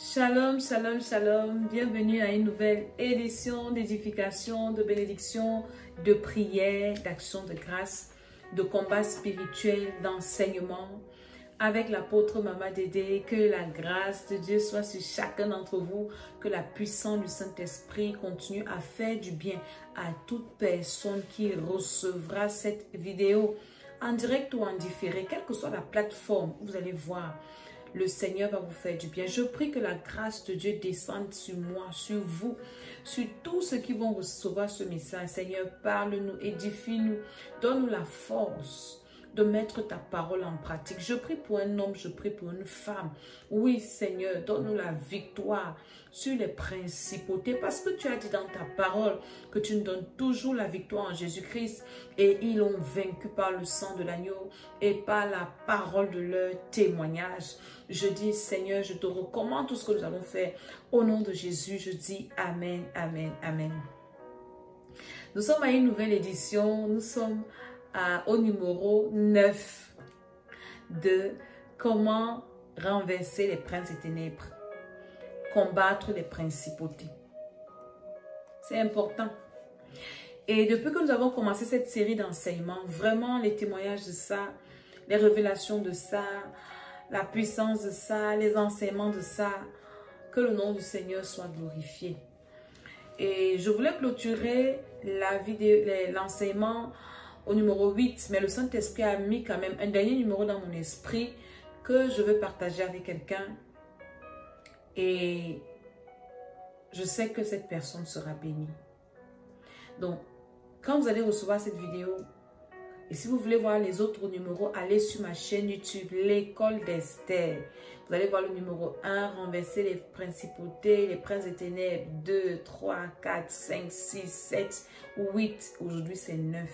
Shalom, shalom, shalom. Bienvenue à une nouvelle édition d'édification, de bénédiction, de prière, d'action de grâce, de combat spirituel, d'enseignement avec l'apôtre Mama Dédé. Que la grâce de Dieu soit sur chacun d'entre vous, que la puissance du Saint-Esprit continue à faire du bien à toute personne qui recevra cette vidéo en direct ou en différé, quelle que soit la plateforme où vous allez voir. Le Seigneur va vous faire du bien. Je prie que la grâce de Dieu descende sur moi, sur vous, sur tous ceux qui vont recevoir ce message. Seigneur, parle-nous, édifie-nous, donne-nous la force de mettre ta parole en pratique. Je prie pour un homme, je prie pour une femme. Oui, Seigneur, donne-nous la victoire sur les principautés, parce que tu as dit dans ta parole que tu nous donnes toujours la victoire en Jésus-Christ, et ils l'ont vaincu par le sang de l'agneau et par la parole de leur témoignage. Je dis, Seigneur, je te recommande tout ce que nous allons faire. Au nom de Jésus, je dis Amen, Amen, Amen. Nous sommes à une nouvelle édition. Nous sommes au numéro 9 de comment renverser les princes des ténèbres, combattre les principautés. C'est important. Et depuis que nous avons commencé cette série d'enseignements, vraiment les témoignages de ça, les révélations de ça, la puissance de ça, les enseignements de ça, que le nom du Seigneur soit glorifié. Et je voulais clôturer la vidéo, l'enseignement au numéro 8, mais le Saint-Esprit a mis quand même un dernier numéro dans mon esprit que je veux partager avec quelqu'un. Et je sais que cette personne sera bénie. Donc, quand vous allez recevoir cette vidéo, et si vous voulez voir les autres numéros, allez sur ma chaîne YouTube, l'école d'Esther. Vous allez voir le numéro 1, renverser les principautés, les princes des ténèbres, 2, 3, 4, 5, 6, 7, 8. Aujourd'hui, c'est 9.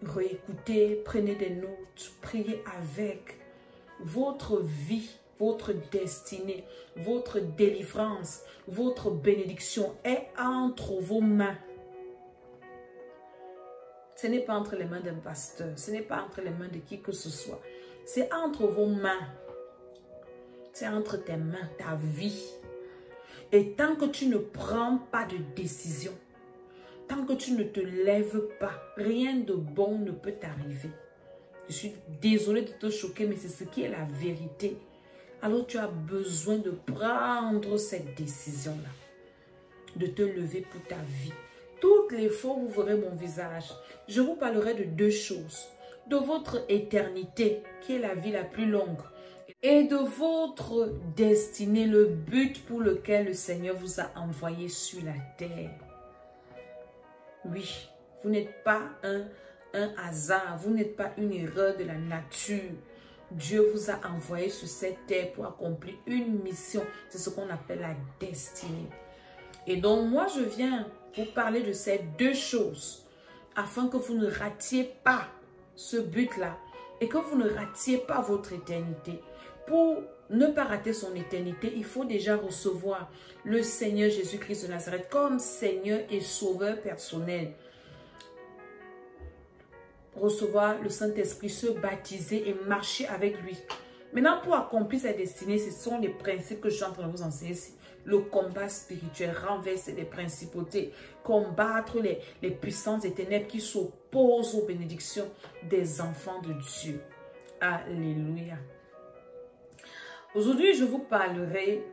Réécoutez, prenez des notes, priez avec. Votre vie, votre destinée, votre délivrance, votre bénédiction est entre vos mains. Ce n'est pas entre les mains d'un pasteur, ce n'est pas entre les mains de qui que ce soit. C'est entre vos mains. C'est entre tes mains, ta vie. Et tant que tu ne prends pas de décision, tant que tu ne te lèves pas, rien de bon ne peut t'arriver. Je suis désolée de te choquer, mais c'est ce qui est la vérité. Alors tu as besoin de prendre cette décision-là, de te lever pour ta vie. Toutes les fois où vous verrez mon visage, je vous parlerai de deux choses. De votre éternité, qui est la vie la plus longue, et de votre destinée, le but pour lequel le Seigneur vous a envoyé sur la terre. Oui, vous n'êtes pas un hasard, vous n'êtes pas une erreur de la nature. Dieu vous a envoyé sur cette terre pour accomplir une mission. C'est ce qu'on appelle la destinée. Et donc, moi, je viens vous parler de ces deux choses afin que vous ne ratiez pas ce but-là et que vous ne ratiez pas votre éternité. Pour ne pas rater son éternité, il faut déjà recevoir le Seigneur Jésus-Christ de Nazareth comme Seigneur et Sauveur personnel. Recevoir le Saint-Esprit, se baptiser et marcher avec lui. Maintenant, pour accomplir sa destinée, ce sont les principes que je suis en train de vous enseigner ici. Le combat spirituel, renverser les principautés, combattre les puissances des ténèbres qui s'opposent aux bénédictions des enfants de Dieu. Alléluia. Aujourd'hui, je vous parlerai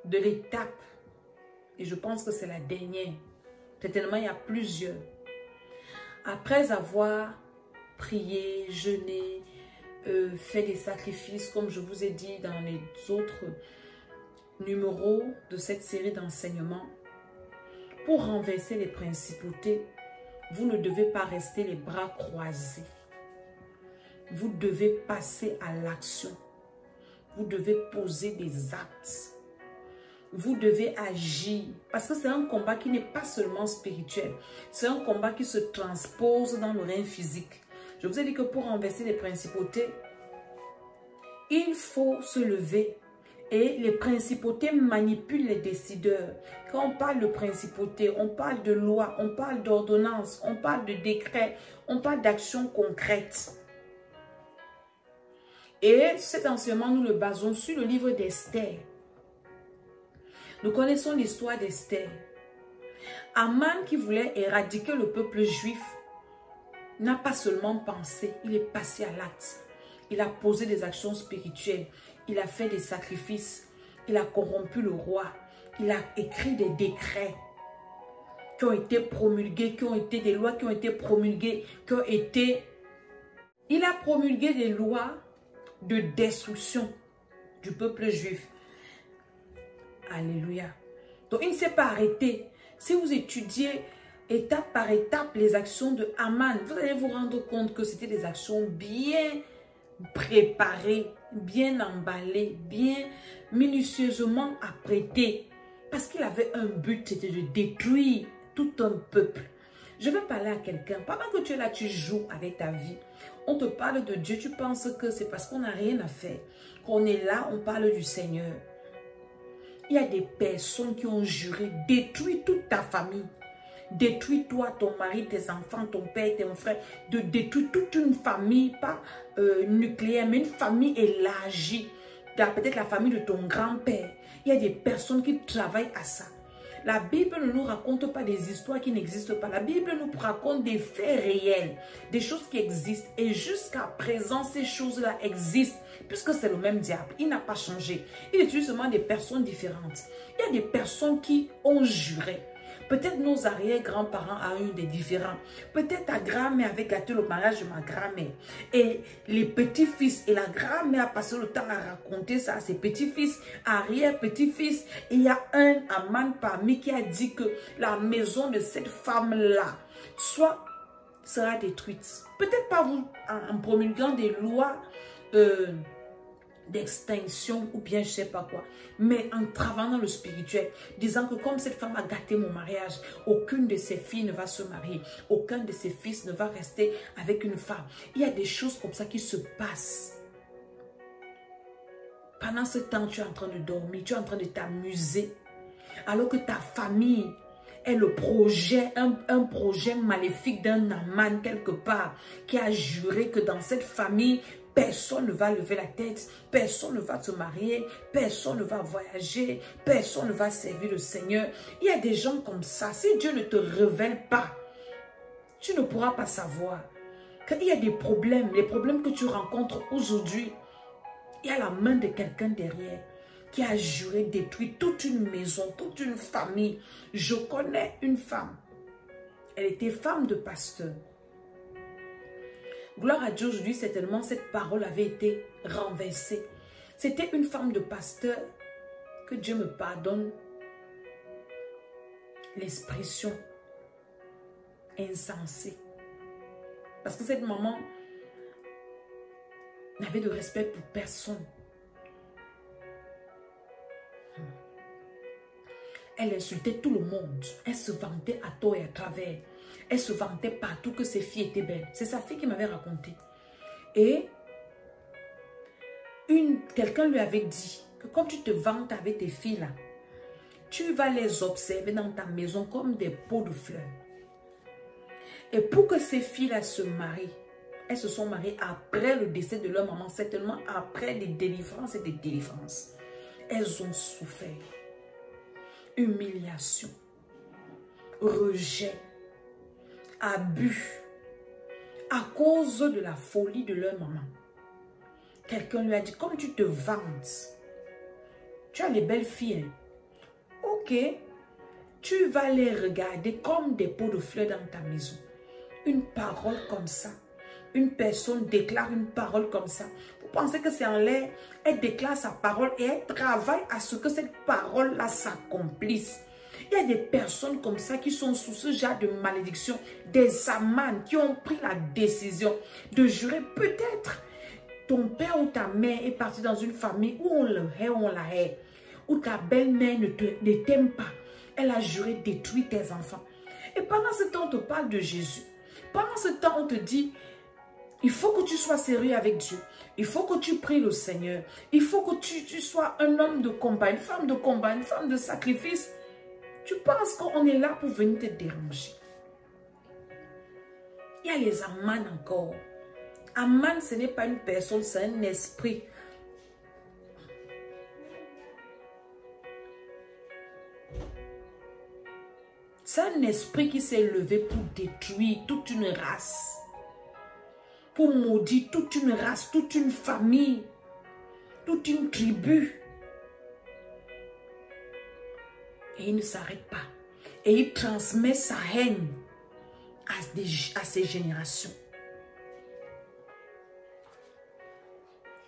de l'étape, et je pense que c'est la dernière. Certainement, il y a plusieurs. Après avoir prié, jeûné, fait des sacrifices, comme je vous ai dit dans les autres numéros de cette série d'enseignements, pour renverser les principautés, vous ne devez pas rester les bras croisés. Vous devez passer à l'action. Vous devez poser des actes. Vous devez agir. Parce que c'est un combat qui n'est pas seulement spirituel. C'est un combat qui se transpose dans le règne physique. Je vous ai dit que pour renverser les principautés, il faut se lever Et les principautés manipulent les décideurs. Quand on parle de principauté, on parle de loi, on parle d'ordonnance, on parle de décret, on parle d'actions concrètes. Et cet enseignement, nous le basons sur le livre d'Esther. Nous connaissons l'histoire d'Esther. Aman qui voulait éradiquer le peuple juif n'a pas seulement pensé, il est passé à l'acte. Il a posé des actions spirituelles, il a fait des sacrifices, il a corrompu le roi, il a écrit des décrets qui ont été promulgués, qui ont été des lois qui ont été promulguées, qui ont été... Il a promulgué des lois de destruction du peuple juif. Alléluia. Donc, il ne s'est pas arrêté. Si vous étudiez étape par étape les actions de Aman, vous allez vous rendre compte que c'était des actions bien préparées, bien emballées, bien minutieusement apprêtées. Parce qu'il avait un but, c'était de détruire tout un peuple. Je vais parler à quelqu'un. Pendant que tu es là, tu joues avec ta vie. On te parle de Dieu, tu penses que c'est parce qu'on n'a rien à faire. Qu'on est là, on parle du Seigneur. Il y a des personnes qui ont juré, détruis toute ta famille. Détruis toi, ton mari, tes enfants, ton père, tes frères. De détruire toute une famille, pas nucléaire, mais une famille élargie. Peut-être la famille de ton grand-père. Il y a des personnes qui travaillent à ça. La Bible ne nous raconte pas des histoires qui n'existent pas. La Bible nous raconte des faits réels, des choses qui existent. Et jusqu'à présent, ces choses-là existent, puisque c'est le même diable. Il n'a pas changé. Il utilise seulement des personnes différentes. Il y a des personnes qui ont juré. Peut-être nos arrière-grands-parents ont eu des différends. Peut-être ta grand-mère avait gâté le mariage de ma grand-mère. Et les petits-fils et la grand-mère a passé le temps à raconter ça à ses petits-fils, arrière-petits-fils. Et il y a un Aman parmi qui a dit que la maison de cette femme-là sera détruite. Peut-être pas vous en promulguant des lois d'extinction ou bien je sais pas quoi, mais en travaillant dans le spirituel, disant que comme cette femme a gâté mon mariage, aucune de ses filles ne va se marier, aucun de ses fils ne va rester avec une femme. Il y a des choses comme ça qui se passent. Pendant ce temps, tu es en train de dormir, tu es en train de t'amuser, alors que ta famille est le projet, un projet maléfique d'un Aman quelque part, qui a juré que dans cette famille, personne ne va lever la tête, personne ne va se marier, personne ne va voyager, personne ne va servir le Seigneur. Il y a des gens comme ça. Si Dieu ne te révèle pas, tu ne pourras pas savoir qu'il y a des problèmes, les problèmes que tu rencontres aujourd'hui. Il y a la main de quelqu'un derrière qui a juré détruire toute une maison, toute une famille. Je connais une femme. Elle était femme de pasteur. Gloire à Dieu, aujourd'hui, certainement, cette parole avait été renversée. C'était une femme de pasteur, que Dieu me pardonne l'expression insensée. Parce que cette maman n'avait de respect pour personne. Elle insultait tout le monde. Elle se vantait à tort et à travers. Elle se vantait partout que ses filles étaient belles. C'est sa fille qui m'avait raconté. Et quelqu'un lui avait dit que quand tu te vantes avec tes filles là, tu vas les observer dans ta maison comme des pots de fleurs. Et pour que ces filles-là se marient, elles se sont mariées après le décès de leur maman, certainement après des délivrances et des délivrances. Elles ont souffert. Humiliation, rejet, abus, à cause de la folie de leur maman. Quelqu'un lui a dit, comme tu te vantes, tu as les belles filles, ok, tu vas les regarder comme des pots de fleurs dans ta maison. Une parole comme ça, une personne déclare une parole comme ça. Vous pensez que c'est en l'air? Elle déclare sa parole et elle travaille à ce que cette parole-là s'accomplisse. Il y a des personnes comme ça qui sont sous ce genre de malédiction, des Aman qui ont pris la décision de jurer. Peut-être ton père ou ta mère est parti dans une famille où on le hait, on la hait, où ta belle-mère ne t'aime pas. Elle a juré détruire tes enfants. Et pendant ce temps, on te parle de Jésus. Pendant ce temps, on te dit, Il faut que tu sois sérieux avec Dieu. Il faut que tu pries le Seigneur. Il faut que tu sois un homme de combat, une femme de sacrifice. Tu penses qu'on est là pour venir te déranger. Il y a les Aman encore. Aman, ce n'est pas une personne, c'est un esprit. C'est un esprit qui s'est levé pour détruire toute une race. Pour maudire toute une race, toute une famille, toute une tribu. Et il ne s'arrête pas. Et il transmet sa haine à ses générations.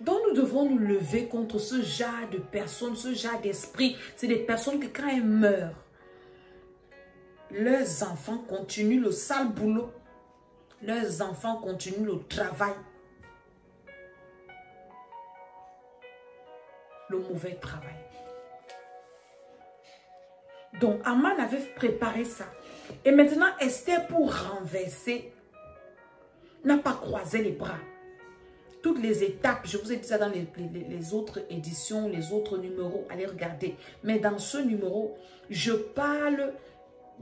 Donc nous devons nous lever contre ce genre de personnes, ce genre d'esprit. C'est des personnes que quand elles meurent, leurs enfants continuent le sale boulot. Leurs enfants continuent le travail. Le mauvais travail. Donc, Aman avait préparé ça. Et maintenant, Esther, pour renverser, n'a pas croisé les bras. Toutes les étapes, je vous ai dit ça dans les autres éditions, les autres numéros, allez regarder. Mais dans ce numéro, je parle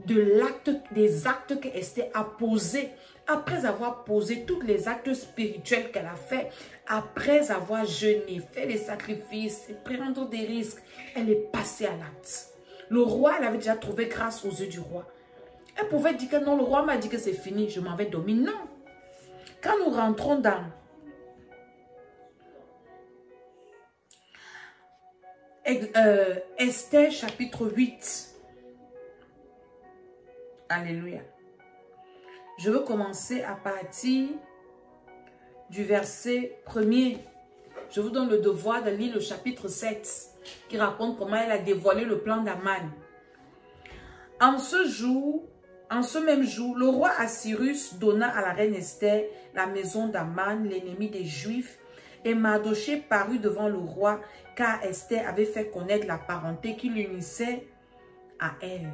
des actes que Esther a posés. Après avoir posé tous les actes spirituels qu'elle a fait, après avoir jeûné, fait les sacrifices, prendre des risques, elle est passée à l'acte. Le roi, elle avait déjà trouvé grâce aux yeux du roi. Elle pouvait dire que non, le roi m'a dit que c'est fini, je m'en vais dormir. Non. Quand nous rentrons dans Esther chapitre 8. Alléluia. Je veux commencer à partir du verset 1er. Je vous donne le devoir de lire le chapitre 7 qui raconte comment elle a dévoilé le plan d'Aman. En ce même jour, le roi Assyrus donna à la reine Esther la maison d'Aman, l'ennemi des Juifs, et Mardochée parut devant le roi car Esther avait fait connaître la parenté qui l'unissait à elle.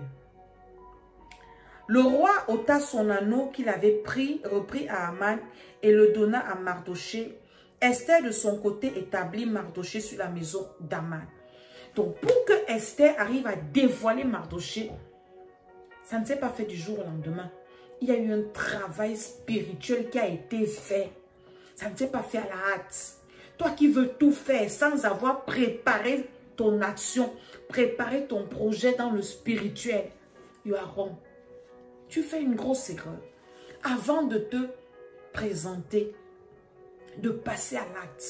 Le roi ôta son anneau qu'il avait repris à Aman et le donna à Mardochée. Esther de son côté établit Mardochée sur la maison d'Aman. Donc pour que Esther arrive à dévoiler Mardochée, ça ne s'est pas fait du jour au lendemain. Il y a eu un travail spirituel qui a été fait. Ça ne s'est pas fait à la hâte. Toi qui veux tout faire sans avoir préparé ton action, préparé ton projet dans le spirituel, you are wrong. Tu fais une grosse erreur. Avant de te présenter, de passer à l'acte,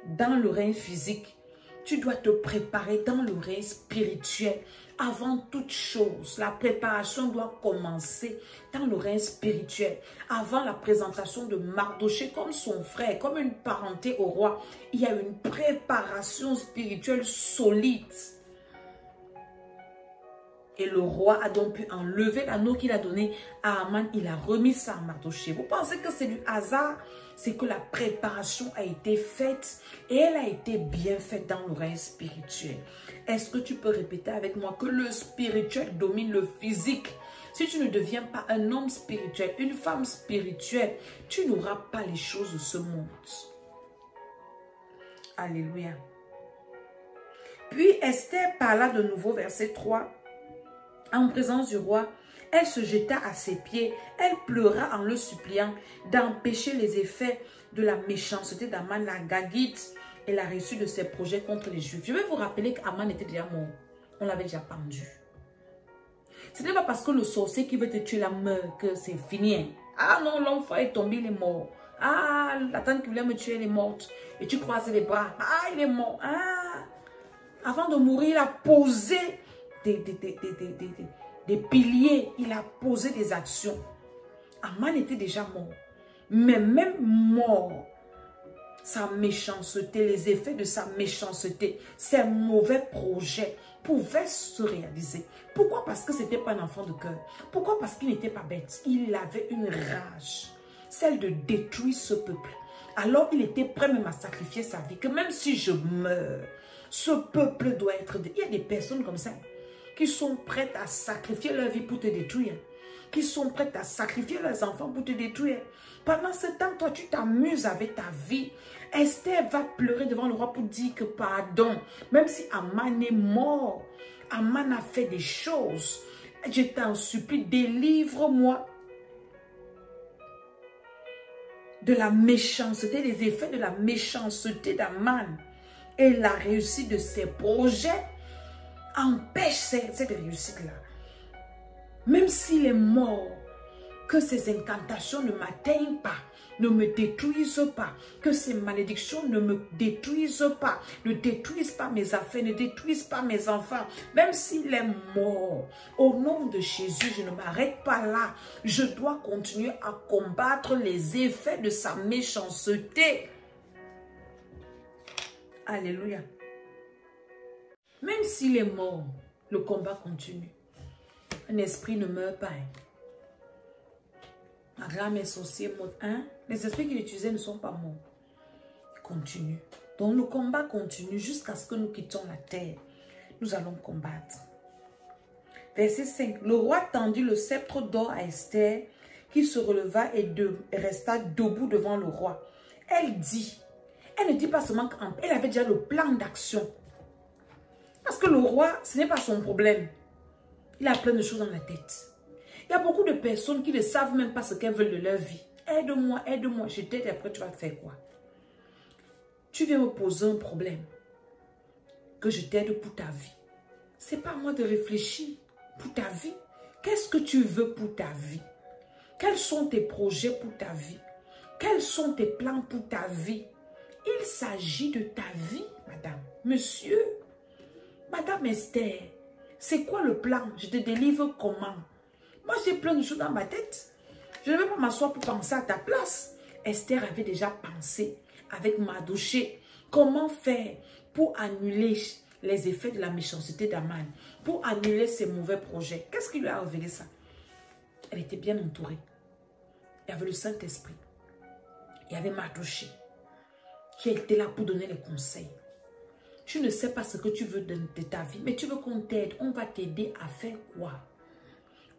dans le règne physique, tu dois te préparer dans le règne spirituel. Avant toute chose, la préparation doit commencer dans le règne spirituel. Avant la présentation de Mardochée comme son frère, comme une parenté au roi, il y a une préparation spirituelle solide. Et le roi a donc pu enlever l'anneau qu'il a donné à Aman. Il a remis ça à Mardochée. Vous pensez que c'est du hasard? C'est que la préparation a été faite et elle a été bien faite dans le règne spirituel. Est-ce que tu peux répéter avec moi que le spirituel domine le physique? Si tu ne deviens pas un homme spirituel, une femme spirituelle, tu n'auras pas les choses de ce monde. Alléluia. Puis Esther parla de nouveau, verset 3. En présence du roi, elle se jeta à ses pieds. Elle pleura en le suppliant d'empêcher les effets de la méchanceté d'Aman, la Gagite, et la réussite de ses projets contre les Juifs. Je vais vous rappeler qu'Aman était déjà mort. On l'avait déjà pendu. Ce n'est pas parce que le sorcier qui veut te tuer la meurt que c'est fini. Ah non, l'enfant est tombé, il est mort. Ah, la tante qui voulait me tuer, elle est morte. Et tu croises les bras. Ah, il est mort. Ah. Avant de mourir, il a posé des piliers, il a posé des actions. Aman était déjà mort. Mais même mort, sa méchanceté, les effets de sa méchanceté, ses mauvais projets pouvaient se réaliser. Pourquoi? Parce que ce n'était pas un enfant de cœur. Pourquoi? Parce qu'il n'était pas bête. Il avait une rage, celle de détruire ce peuple. Alors il était prêt même à sacrifier sa vie. Que même si je meurs, ce peuple doit être... Il y a des personnes comme ça qui sont prêtes à sacrifier leur vie pour te détruire, qui sont prêtes à sacrifier leurs enfants pour te détruire, Pendant ce temps, toi, tu t'amuses avec ta vie. Esther va pleurer devant le roi pour dire que pardon. Même si Aman est mort, Aman a fait des choses. Je t'en supplie, délivre-moi de la méchanceté, des effets de la méchanceté d'Aman. Et la réussite de ses projets empêche cette réussite-là. Même s'il est mort, que ces incantations ne m'atteignent pas, ne me détruisent pas, que ces malédictions ne me détruisent pas, ne détruisent pas mes affaires, ne détruisent pas mes enfants. Même s'il est mort, au nom de Jésus, je ne m'arrête pas là. Je dois continuer à combattre les effets de sa méchanceté. Alléluia. Même s'il est mort, le combat continue. Un esprit ne meurt pas. Ma grand-mère sorcière mort. Les esprits qu'il utilisait ne sont pas morts. Ils continuent. Donc le combat continue jusqu'à ce que nous quittions la terre. Nous allons combattre. Verset 5. Le roi tendit le sceptre d'or à Esther, qui se releva et resta debout devant le roi. Elle ne dit pas seulement qu'elle avait déjà le plan d'action. Parce que le roi, ce n'est pas son problème. Il a plein de choses dans la tête. Il y a beaucoup de personnes qui ne savent même pas ce qu'elles veulent de leur vie. Aide-moi, aide-moi. Je t'aide et après tu vas faire quoi? Tu viens me poser un problème. Que je t'aide pour ta vie. Ce n'est pas à moi de réfléchir pour ta vie. Qu'est-ce que tu veux pour ta vie? Quels sont tes projets pour ta vie? Quels sont tes plans pour ta vie? Il s'agit de ta vie, madame, monsieur, madame Esther. C'est quoi le plan? Je te délivre comment? Moi, j'ai plein de choses dans ma tête. Je ne vais pas m'asseoir pour penser à ta place. Esther avait déjà pensé avec Mardochée comment faire pour annuler les effets de la méchanceté d'Aman, pour annuler ses mauvais projets. Qu'est-ce qui lui a révélé ça? Elle était bien entourée. Il y avait le Saint-Esprit. Il y avait Mardochée qui était là pour donner les conseils. Tu ne sais pas ce que tu veux de ta vie, mais tu veux qu'on t'aide. On va t'aider à faire quoi?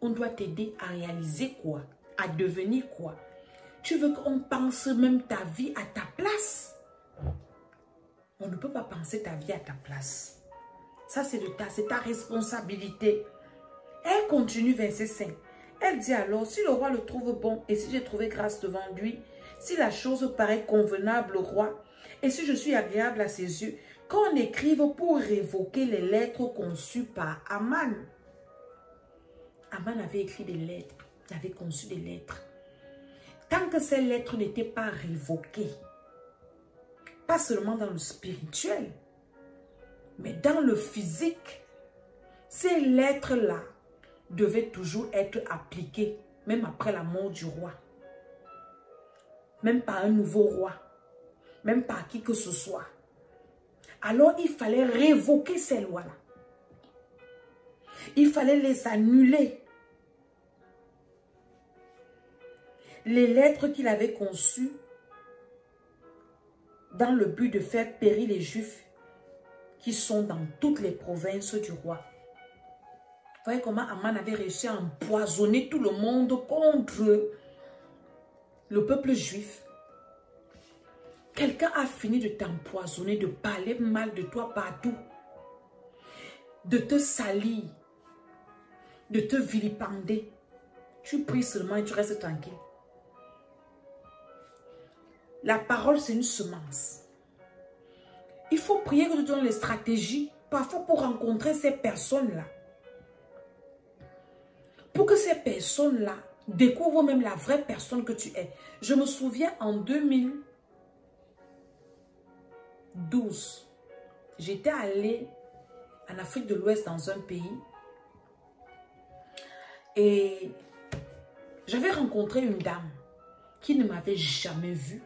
On doit t'aider à réaliser quoi? À devenir quoi? Tu veux qu'on pense même ta vie à ta place? On ne peut pas penser ta vie à ta place. Ça, c'est ta responsabilité. Elle continue, verset 5. Elle dit alors, si le roi le trouve bon et si j'ai trouvé grâce devant lui, si la chose paraît convenable au roi et si je suis agréable à ses yeux, qu'on écrive pour révoquer les lettres conçues par Aman. Aman avait écrit des lettres, il avait conçu des lettres. Tant que ces lettres n'étaient pas révoquées, pas seulement dans le spirituel, mais dans le physique, ces lettres-là devaient toujours être appliquées, même après la mort du roi. Même par un nouveau roi, même par qui que ce soit. Alors il fallait révoquer ces lois-là. Il fallait les annuler. Les lettres qu'il avait conçues dans le but de faire périr les Juifs qui sont dans toutes les provinces du roi. Vous voyez comment Aman avait réussi à empoisonner tout le monde contre le peuple juif. Quelqu'un a fini de t'empoisonner, de parler mal de toi partout, de te salir, de te vilipender. Tu pries seulement et tu restes tranquille. La parole, c'est une semence. Il faut prier que tu donnes les stratégies, parfois pour rencontrer ces personnes-là. Pour que ces personnes-là découvrent même la vraie personne que tu es. Je me souviens en 2012, j'étais allée en Afrique de l'Ouest dans un pays et j'avais rencontré une dame qui ne m'avait jamais vue,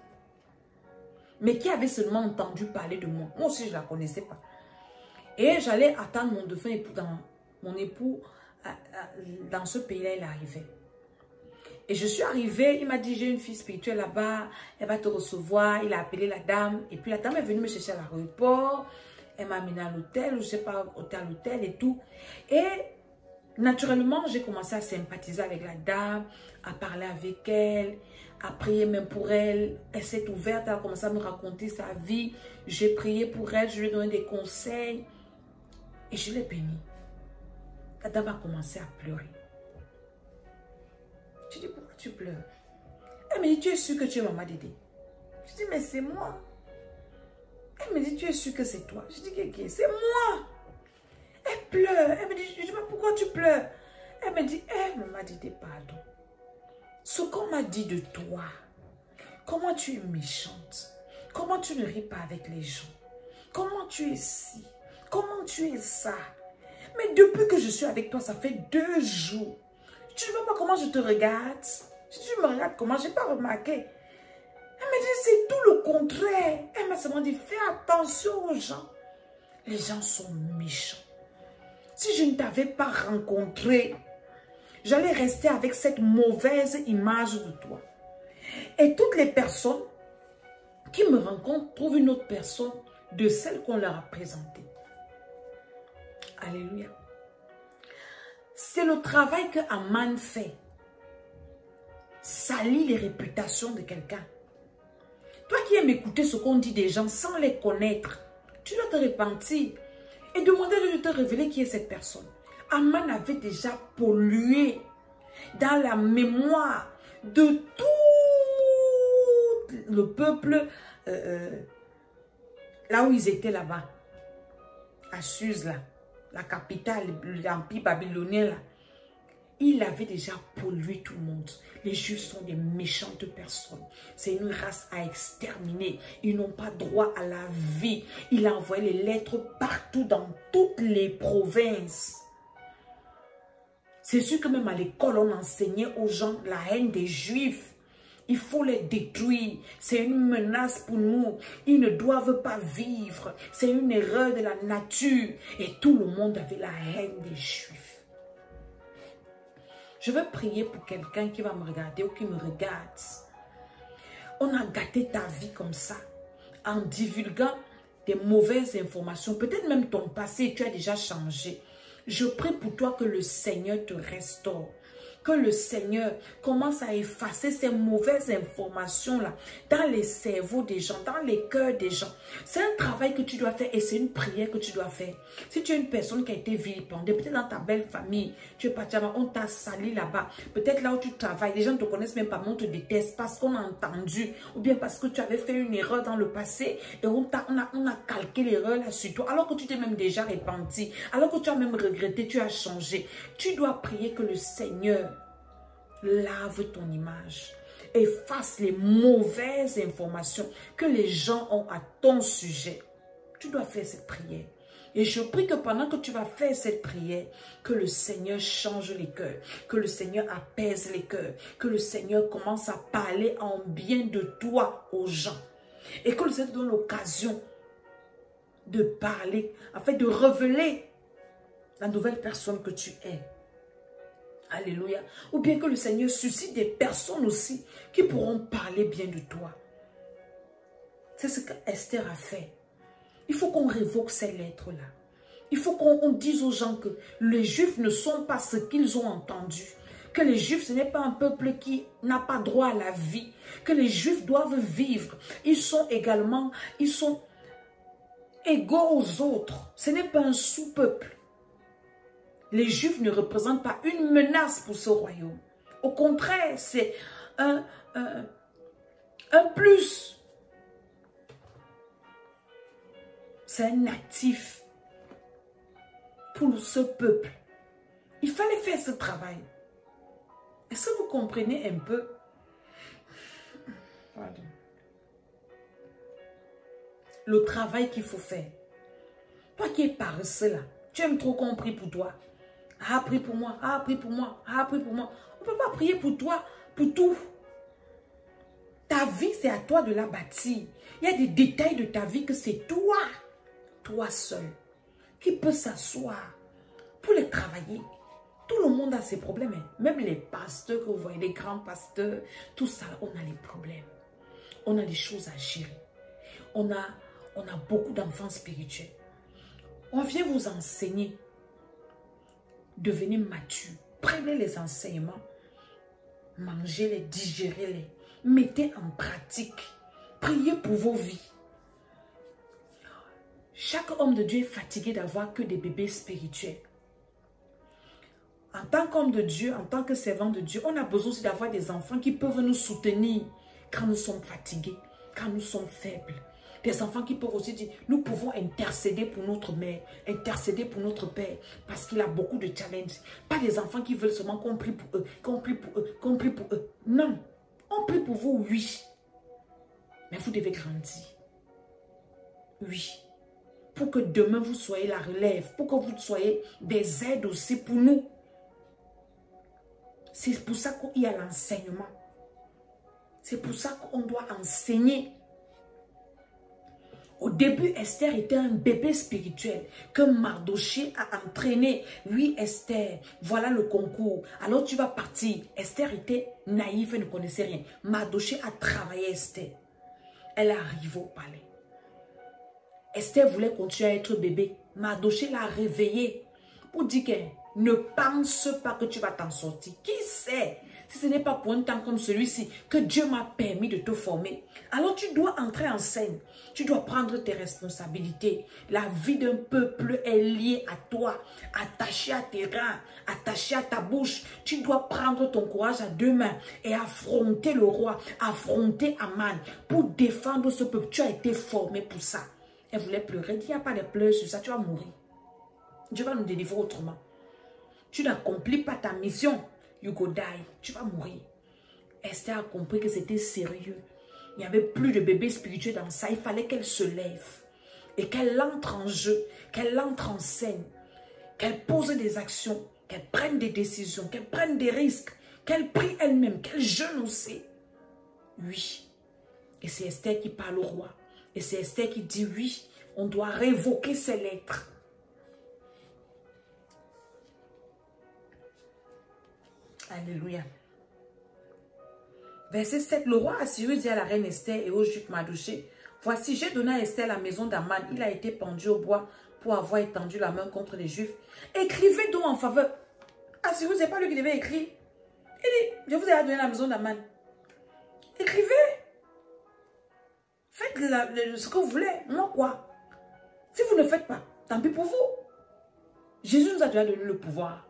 mais qui avait seulement entendu parler de moi. Moi aussi, je ne la connaissais pas. Et j'allais attendre mon défunt époux dans ce pays-là, il arrivait. Et je suis arrivée, il m'a dit, j'ai une fille spirituelle là-bas, elle va te recevoir. Il a appelé la dame. Et puis la dame est venue me chercher à l'aéroport. Elle m'a amenée à l'hôtel, je ne sais pas, hôtel et tout. Et naturellement, j'ai commencé à sympathiser avec la dame, à parler avec elle, a prié même pour elle. Elle s'est ouverte, elle a commencé à me raconter sa vie. J'ai prié pour elle, je lui ai donné des conseils. Et je l'ai bénie. La dame a commencé à pleurer. Je dis, pourquoi tu pleures? Elle me dit, tu es sûre que tu es maman Dédé? Je dis, mais c'est moi. Elle me dit, tu es sûre que c'est toi? Je dis, c'est moi. Elle pleure. Elle me dit, je dis, mais pourquoi tu pleures? Elle me dit, maman Dédé, pardon. Ce qu'on m'a dit de toi, comment tu es méchante, comment tu ne ris pas avec les gens, comment tu es ci, comment tu es ça. Mais depuis que je suis avec toi, ça fait 2 jours. Tu ne vois pas comment je te regarde? Si tu me regardes comment, je n'ai pas remarqué. Elle me dit, c'est tout le contraire. Elle m'a seulement dit, fais attention aux gens. Les gens sont méchants. Si je ne t'avais pas rencontré, j'allais rester avec cette mauvaise image de toi. Et toutes les personnes qui me rencontrent trouvent une autre personne de celle qu'on leur a présentée. Alléluia. C'est le travail que Aman fait. Salit les réputations de quelqu'un. Toi qui aimes écouter ce qu'on dit des gens sans les connaître, tu dois te repentir et demander de te révéler qui est cette personne. Aman avait déjà pollué dans la mémoire de tout le peuple là où ils étaient là-bas. À Suse, là, la capitale, l'empire babylonien, là. Il avait déjà pollué tout le monde. Les Juifs sont des méchantes personnes. C'est une race à exterminer. Ils n'ont pas droit à la vie. Il a envoyé les lettres partout dans toutes les provinces. C'est sûr que même à l'école, on enseignait aux gens la haine des Juifs. Il faut les détruire. C'est une menace pour nous. Ils ne doivent pas vivre. C'est une erreur de la nature. Et tout le monde avait la haine des Juifs. Je veux prier pour quelqu'un qui va me regarder ou qui me regarde. On a gâté ta vie comme ça, en divulguant des mauvaises informations. Peut-être même ton passé, tu as déjà changé. Je prie pour toi que le Seigneur te restaure. Que le Seigneur commence à effacer ces mauvaises informations-là dans les cerveaux des gens, dans les cœurs des gens. C'est un travail que tu dois faire et c'est une prière que tu dois faire. Si tu es une personne qui a été vilipendée, peut-être dans ta belle famille, tu es parti là-bas, on t'a sali là-bas. Peut-être là où tu travailles, les gens ne te connaissent même pas, mais on te déteste parce qu'on a entendu ou bien parce que tu avais fait une erreur dans le passé et on a calqué l'erreur là sur toi alors que tu t'es même déjà repenti, alors que tu as même regretté, tu as changé. Tu dois prier que le Seigneur lave ton image, efface les mauvaises informations que les gens ont à ton sujet. Tu dois faire cette prière. Et je prie que pendant que tu vas faire cette prière, que le Seigneur change les cœurs, que le Seigneur apaise les cœurs, que le Seigneur commence à parler en bien de toi aux gens. Et que le Seigneur te donne l'occasion de parler, en fait de révéler la nouvelle personne que tu es. Alléluia. Ou bien que le Seigneur suscite des personnes aussi qui pourront parler bien de toi. C'est ce qu'Esther a fait. Il faut qu'on révoque ces lettres-là. Il faut qu'on dise aux gens que les Juifs ne sont pas ce qu'ils ont entendu. Que les Juifs, ce n'est pas un peuple qui n'a pas droit à la vie. Que les Juifs doivent vivre. Ils sont également, ils sont égaux aux autres. Ce n'est pas un sous-peuple. Les Juifs ne représentent pas une menace pour ce royaume. Au contraire, c'est un plus. C'est un actif pour ce peuple. Il fallait faire ce travail. Est-ce que vous comprenez un peu? Pardon. Le travail qu'il faut faire. Toi qui es paresseux là, tu aimes trop qu'on prie pour toi. Ah, prie pour moi, ah, prie pour moi, ah, prie pour moi. On ne peut pas prier pour toi, pour tout. Ta vie, c'est à toi de la bâtir. Il y a des détails de ta vie que c'est toi seul, qui peut s'asseoir pour les travailler. Tout le monde a ses problèmes. Hein. Même les pasteurs que vous voyez, les grands pasteurs, tout ça, on a les problèmes. On a des choses à gérer. On a beaucoup d'enfants spirituels. On vient vous enseigner. Devenez mature. Prenez les enseignements. Mangez-les, digérez-les. Mettez en pratique. Priez pour vos vies. Chaque homme de Dieu est fatigué d'avoir que des bébés spirituels. En tant qu'homme de Dieu, en tant que servant de Dieu, on a besoin aussi d'avoir des enfants qui peuvent nous soutenir quand nous sommes fatigués, quand nous sommes faibles. Des enfants qui peuvent aussi dire, nous pouvons intercéder pour notre mère, intercéder pour notre père, parce qu'il a beaucoup de challenges. Pas des enfants qui veulent seulement qu'on prie pour eux, qu'on prie pour eux, qu'on prie pour eux. Non, on prie pour vous, oui. Mais vous devez grandir. Oui. Pour que demain vous soyez la relève, pour que vous soyez des aides aussi pour nous. C'est pour ça qu'il y a l'enseignement. C'est pour ça qu'on doit enseigner. Au début, Esther était un bébé spirituel que Mardoché a entraîné. Oui, Esther, voilà le concours. Alors tu vas partir. Esther était naïve et ne connaissait rien. Mardoché a travaillé Esther. Elle arrive au palais. Esther voulait continuer à être bébé. Mardoché l'a réveillée pour dire que ne pense pas que tu vas t'en sortir. Qui sait si ce n'est pas pour un temps comme celui-ci que Dieu m'a permis de te former. Alors tu dois entrer en scène. Tu dois prendre tes responsabilités. La vie d'un peuple est liée à toi, attachée à tes reins, attachée à ta bouche. Tu dois prendre ton courage à deux mains et affronter le roi, affronter Aman pour défendre ce peuple. Tu as été formé pour ça. Elle voulait pleurer. Il n'y a pas de pleurs sur ça, tu vas mourir. Dieu va nous délivrer autrement. Tu n'accomplis pas ta mission, you go die. Tu vas mourir. Esther a compris que c'était sérieux. Il n'y avait plus de bébé spirituel dans ça. Il fallait qu'elle se lève et qu'elle entre en jeu, qu'elle entre en scène, qu'elle pose des actions, qu'elle prenne des décisions, qu'elle prenne des risques, qu'elle prie elle-même, qu'elle jeûne aussi. Oui. Et c'est Esther qui parle au roi. Et c'est Esther qui dit oui, on doit révoquer ces lettres. Alléluia. Verset 7. Le roi Assyrus dit à la reine Esther et au juif Mardoché, voici, j'ai donné à Esther la maison d'Aman. Il a été pendu au bois pour avoir étendu la main contre les Juifs. Écrivez donc en faveur. Assyrus, ce n'est pas lui qui devait écrire. Il dit, je vous ai donné la maison d'Aman. Écrivez. Faites ce que vous voulez. Moi, quoi? Si vous ne faites pas, tant pis pour vous. Jésus nous a déjà donné le pouvoir.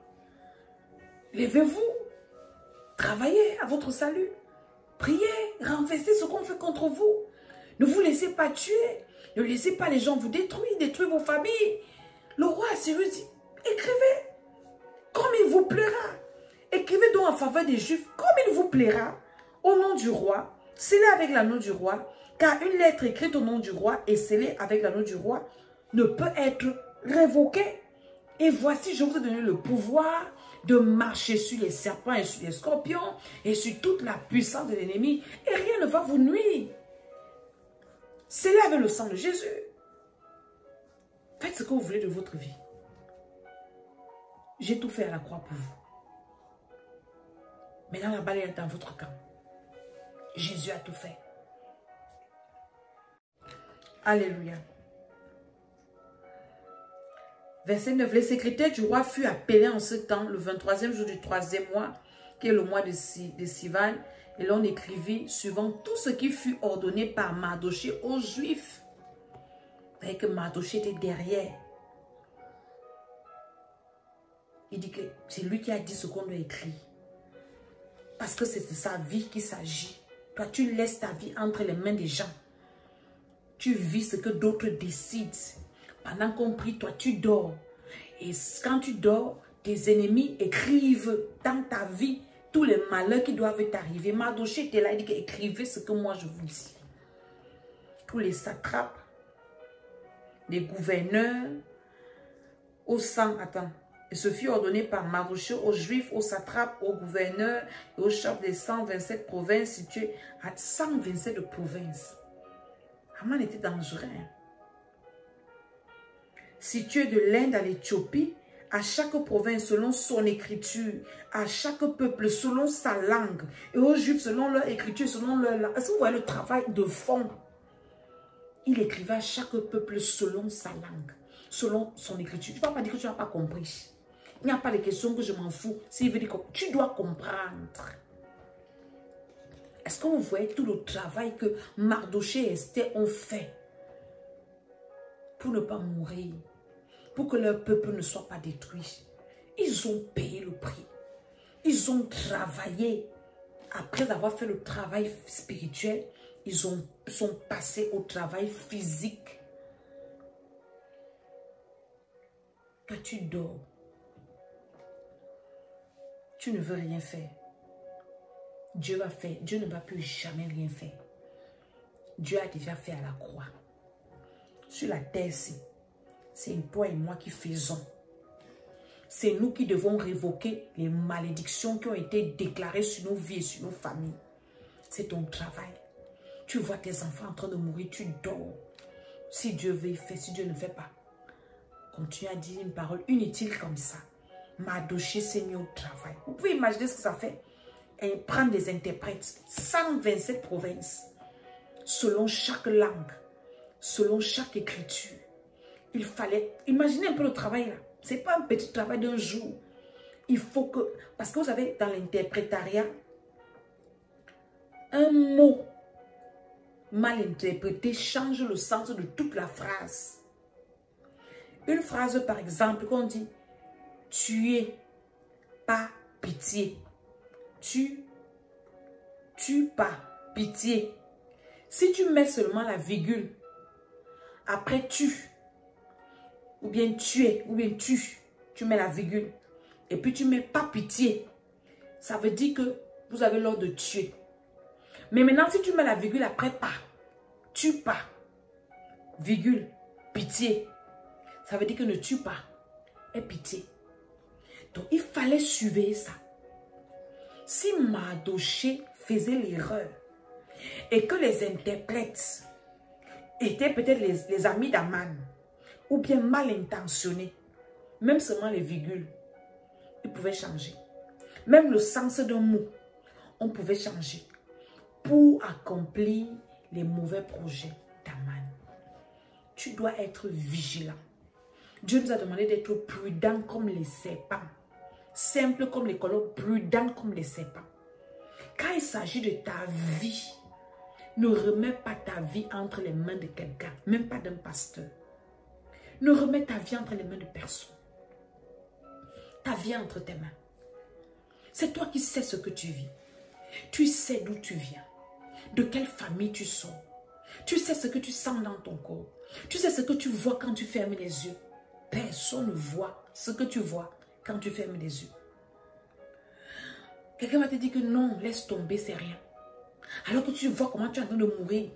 Levez-vous. Travaillez à votre salut. Priez. Renversez ce qu'on fait contre vous. Ne vous laissez pas tuer. Ne laissez pas les gens vous détruire vos familles. Le roi Assyrus dit, écrivez comme il vous plaira. Écrivez donc en faveur des Juifs comme il vous plaira. Au nom du roi, scellez avec l'anneau du roi. Car une lettre écrite au nom du roi et scellée avec l'anneau du roi ne peut être révoquée. Et voici, je vous ai donné le pouvoir de marcher sur les serpents et sur les scorpions et sur toute la puissance de l'ennemi. Et rien ne va vous nuire. Scellez avec le sang de Jésus. Faites ce que vous voulez de votre vie. J'ai tout fait à la croix pour vous. Maintenant, la balle est dans votre camp. Jésus a tout fait. Alléluia. Verset 9. Les secrétaires du roi furent appelés en ce temps, le 23e jour du 3e mois, qui est le mois de Sivan, et l'on écrivit suivant tout ce qui fut ordonné par Mardoché aux Juifs. Vous voyez que Mardoché était derrière. Il dit que c'est lui qui a dit ce qu'on doit écrire. Parce que c'est de sa vie qu'il s'agit. Toi, tu laisses ta vie entre les mains des gens. Tu vis ce que d'autres décident. Pendant qu'on prie, toi, tu dors. Et quand tu dors, tes ennemis écrivent dans ta vie tous les malheurs qui doivent t'arriver. Mardoché était là, il dit écrivez ce que moi je vous dis. Tous les satrapes, les gouverneurs, au sang, attends. Et ce fut ordonné par Mardoché aux Juifs, aux satrapes, aux gouverneurs et aux chefs des 127 provinces situées à 127 provinces. Aman était dangereux. Situé de l'Inde à l'Éthiopie, à chaque province selon son écriture, à chaque peuple selon sa langue, et aux Juifs selon leur écriture, selon leur langue. Est-ce que vous voyez le travail de fond? Il écrivait à chaque peuple selon sa langue, selon son écriture. Tu ne vas pas dire que tu n'as pas compris. Il n'y a pas de question que je m'en fous. S'il veut dire que tu dois comprendre. Est-ce que vous voyez tout le travail que Mardochée et Esther ont fait pour ne pas mourir, pour que leur peuple ne soit pas détruit? Ils ont payé le prix. Ils ont travaillé. Après avoir fait le travail spirituel, ils sont passés au travail physique. Quand tu dors, tu ne veux rien faire. Dieu va faire. Dieu ne va plus jamais rien faire. Dieu a déjà fait à la croix. Sur la terre, c'est toi et moi qui faisons. C'est nous qui devons révoquer les malédictions qui ont été déclarées sur nos vies et sur nos familles. C'est ton travail. Tu vois tes enfants en train de mourir, tu dors. Si Dieu veut, il fait. Si Dieu ne fait pas, continue à dire une parole inutile comme ça. Mardochée s'est mis au travail. Vous pouvez imaginer ce que ça fait. Et prendre des interprètes. 127 provinces. Selon chaque langue. Selon chaque écriture. Il fallait... Imaginez un peu le travail là. Ce n'est pas un petit travail d'un jour. Il faut que... Parce que vous savez, dans l'interprétariat, un mot mal interprété change le sens de toute la phrase. Une phrase, par exemple, qu'on dit « tuer, pas pitié ». Tu pas pitié. Si tu mets seulement la virgule, après tu, ou bien tuer, ou bien tu mets la virgule, et puis tu mets pas pitié, ça veut dire que vous avez l'ordre de tuer. Mais maintenant, si tu mets la virgule après pas, tue pas, virgule, pitié, ça veut dire que ne tue pas, est pitié. Donc, il fallait surveiller ça. Si Mardochée faisait l'erreur et que les interprètes étaient peut-être les amis d'Aman ou bien mal intentionnés, même seulement les virgules, ils pouvaient changer. Même le sens d'un mot, on pouvait changer pour accomplir les mauvais projets d'Aman. Tu dois être vigilant. Dieu nous a demandé d'être prudents comme les serpents. Simple comme les colons, prudent comme les serpents. Quand il s'agit de ta vie, ne remets pas ta vie entre les mains de quelqu'un, même pas d'un pasteur. Ne remets ta vie entre les mains de personne. Ta vie entre tes mains. C'est toi qui sais ce que tu vis. Tu sais d'où tu viens, de quelle famille tu sors. Tu sais ce que tu sens dans ton corps. Tu sais ce que tu vois quand tu fermes les yeux. Personne ne voit ce que tu vois quand tu fermes les yeux. Quelqu'un va te dire que non, laisse tomber, c'est rien. Alors que tu vois comment tu es en train de mourir.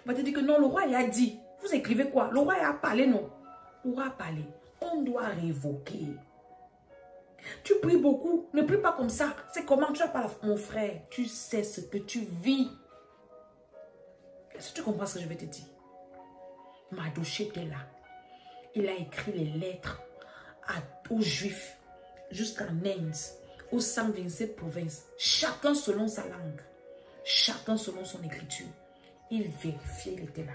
Il va te dire que non, le roi il a dit. Vous écrivez quoi? Le roi il a parlé, non? Le roi a parlé. On doit révoquer. Tu pries beaucoup. Ne prie pas comme ça. C'est comment tu as parlé, mon frère. Tu sais ce que tu vis. Est-ce que tu comprends ce que je vais te dire? Mardochée était là. Il a écrit les lettres aux Juifs jusqu'en Inde, aux 127 provinces, chacun selon sa langue, chacun selon son écriture. Il vérifiait, il était là.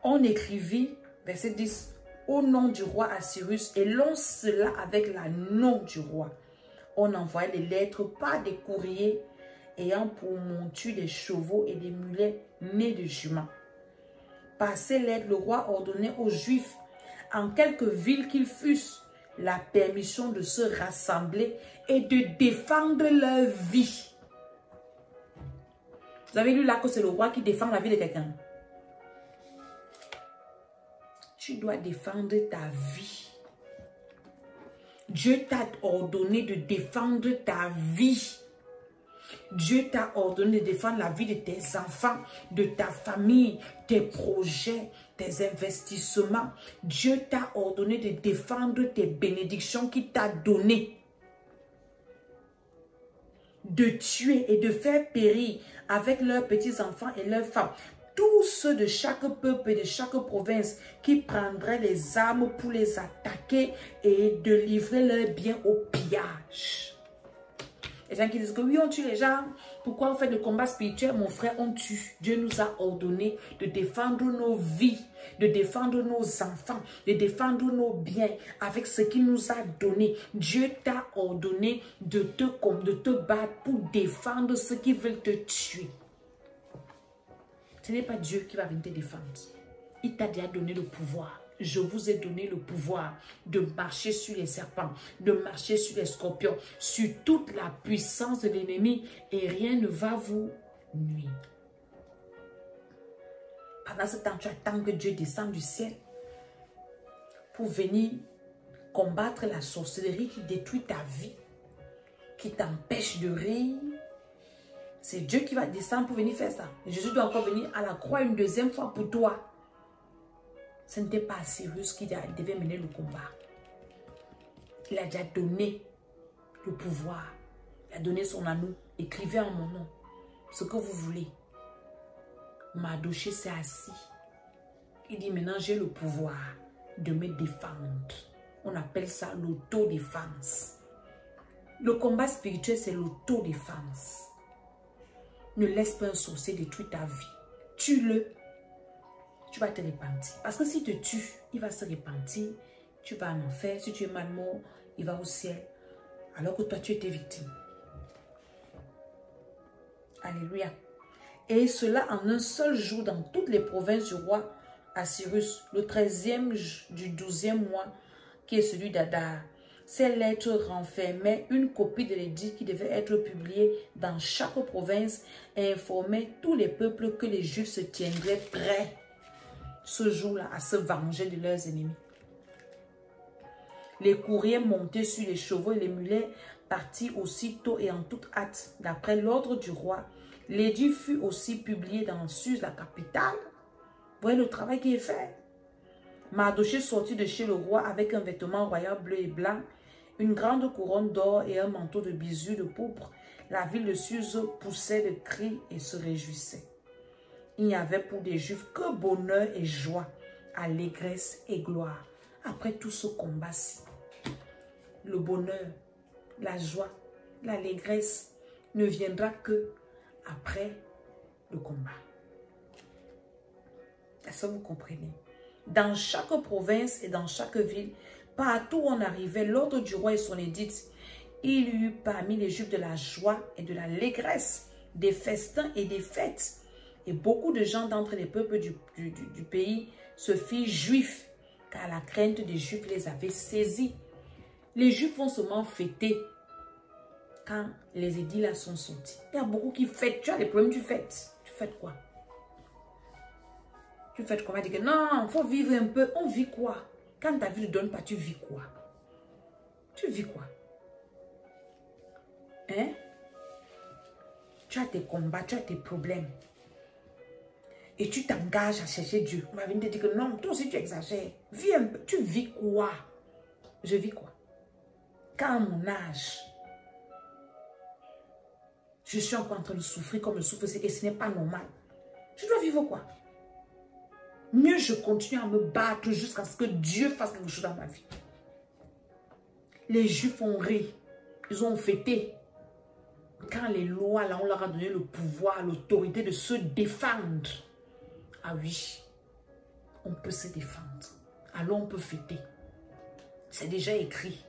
On écrivit, verset 10, au nom du roi Assyrus, et l'on cela avec la nom du roi. On envoyait les lettres par des courriers ayant pour monture des chevaux et des mulets nés de juments. Par ces lettres, le roi ordonnait aux Juifs, en quelques villes qu'ils fussent, la permission de se rassembler et de défendre leur vie. Vous avez lu là que c'est le roi qui défend la vie de quelqu'un. Tu dois défendre ta vie. Dieu t'a ordonné de défendre ta vie. Dieu t'a ordonné de défendre la vie de tes enfants, de ta famille, tes projets, tes investissements. Dieu t'a ordonné de défendre tes bénédictions qu'il t'a données. De tuer et de faire périr avec leurs petits-enfants et leurs femmes tous ceux de chaque peuple et de chaque province qui prendraient les armes pour les attaquer et de livrer leurs biens au pillage. Les gens qui disent que oui, on tue les gens. Pourquoi on fait le combat spirituel? Mon frère, on tue. Dieu nous a ordonné de défendre nos vies, de défendre nos enfants, de défendre nos biens avec ce qu'il nous a donné. Dieu t'a ordonné de te battre pour défendre ceux qui veulent te tuer. Ce n'est pas Dieu qui va venir te défendre. Il t'a déjà donné le pouvoir. Je vous ai donné le pouvoir de marcher sur les serpents, de marcher sur les scorpions, sur toute la puissance de l'ennemi et rien ne va vous nuire. Pendant ce temps, tu attends que Dieu descende du ciel pour venir combattre la sorcellerie qui détruit ta vie, qui t'empêche de rire. C'est Dieu qui va descendre pour venir faire ça. Et Jésus doit encore venir à la croix une deuxième fois pour toi. Ce n'était pas Cyrus qui devait mener le combat. Il a déjà donné le pouvoir. Il a donné son anneau. Écrivez en mon nom ce que vous voulez. Mardochée s'est assis. Il dit maintenant j'ai le pouvoir de me défendre. On appelle ça l'autodéfense. Le combat spirituel, c'est l'autodéfense. Ne laisse pas un sorcier détruire ta vie. Tue-le. Tu vas te repentir. Parce que s'il te tue, il va se repentir. Tu vas en enfer. Si tu es mal mort, il va au ciel. Alors que toi, tu étais victime. Alléluia. Et cela en un seul jour dans toutes les provinces du roi Assyrus, le 13e du 12e mois, qui est celui d'Adar. Ces lettres renfermaient une copie de l'édit qui devait être publiée dans chaque province et informaient tous les peuples que les Juifs se tiendraient prêts ce jour-là à se venger de leurs ennemis. Les courriers montés sur les chevaux et les mulets partirent aussitôt et en toute hâte. D'après l'ordre du roi, l'édit fut aussi publié dans Suse, la capitale. Vous voyez le travail qui est fait. Mardochée sortit de chez le roi avec un vêtement royal bleu et blanc, une grande couronne d'or et un manteau de bijoux de pourpre. La ville de Suse poussait de cris et se réjouissait. Il n'y avait pour des Juifs que bonheur et joie, allégresse et gloire. Après tout ce combat-ci, le bonheur, la joie, l'allégresse ne viendra que après le combat. Est-ce que vous comprenez? Dans chaque province et dans chaque ville, partout où on arrivait, l'ordre du roi et son édit, il y eut parmi les Juifs de la joie et de l'allégresse, des festins et des fêtes. Et beaucoup de gens d'entre les peuples du pays se firent juifs, car la crainte des Juifs les avait saisis. Les Juifs vont seulement fêter quand les édits là sont sortis. Il y a beaucoup qui fêtent. Tu as des problèmes, tu fêtes. Tu fêtes quoi? Tu fêtes comment? Dire que non, il faut vivre un peu. On vit quoi? Quand ta vie ne donne pas, tu vis quoi? Tu vis quoi? Hein? Tu as tes combats, tu as tes problèmes. Et tu t'engages à chercher Dieu. On va venir te dire que non, toi aussi tu exagères. Vis un peu. Tu vis quoi? Je vis quoi? Quand à mon âge, je suis encore en train de souffrir comme je souffre et ce n'est pas normal. Je dois vivre quoi? Mieux je continue à me battre jusqu'à ce que Dieu fasse quelque chose dans ma vie. Les Juifs ont ri. Ils ont fêté. Quand les lois, là, on leur a donné le pouvoir, l'autorité de se défendre. Ah oui, on peut se défendre. Alors on peut fêter. C'est déjà écrit.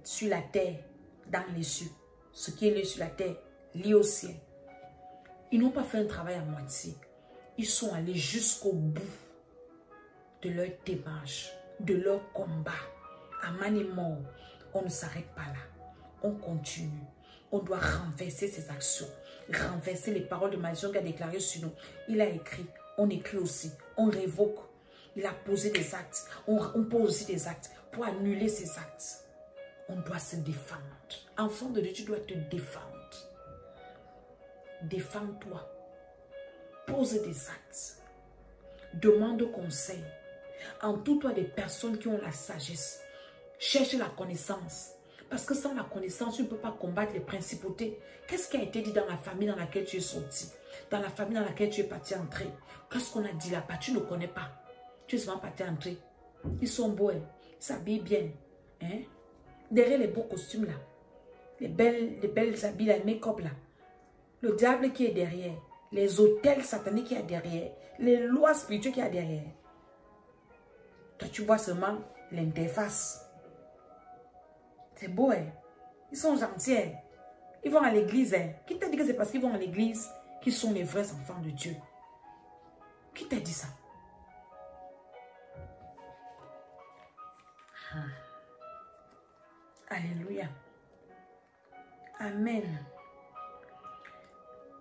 Sur la terre, dans les cieux. Ce qui est lié sur la terre, lié au ciel. Ils n'ont pas fait un travail à moitié. Ils sont allés jusqu'au bout de leur démarche, de leur combat. À man et mort, on ne s'arrête pas là. On continue. On doit renverser ses actions, renverser les paroles de malédiction qu'il a déclarées sur nous. Il a écrit, on écrit aussi, on révoque. Il a posé des actes, on pose aussi des actes pour annuler ces actes. On doit se défendre. Enfant de Dieu, tu dois te défendre. Défends-toi. Pose des actes. Demande conseil. Entoure-toi des personnes qui ont la sagesse. Cherche la connaissance. Parce que sans la connaissance, tu ne peux pas combattre les principautés. Qu'est-ce qui a été dit dans la famille dans laquelle tu es sorti? Dans la famille dans laquelle tu es parti entrer? Qu'est-ce qu'on a dit là-bas? Tu ne connais pas. Tu es seulement parti entrer. Ils sont beaux, hein? Ils s'habillent bien. Hein? Derrière les beaux costumes là. les belles habits, les make-up là. Le diable qui est derrière. Les hôtels sataniques qui est derrière. Les lois spirituelles qui est derrière. Toi, tu vois seulement l'interface. C'est beau, hein? Ils sont gentils, hein? Ils vont à l'église, hein? Qui t'a dit que c'est parce qu'ils vont à l'église qu'ils sont les vrais enfants de Dieu? Qui t'a dit ça? Alléluia. Amen.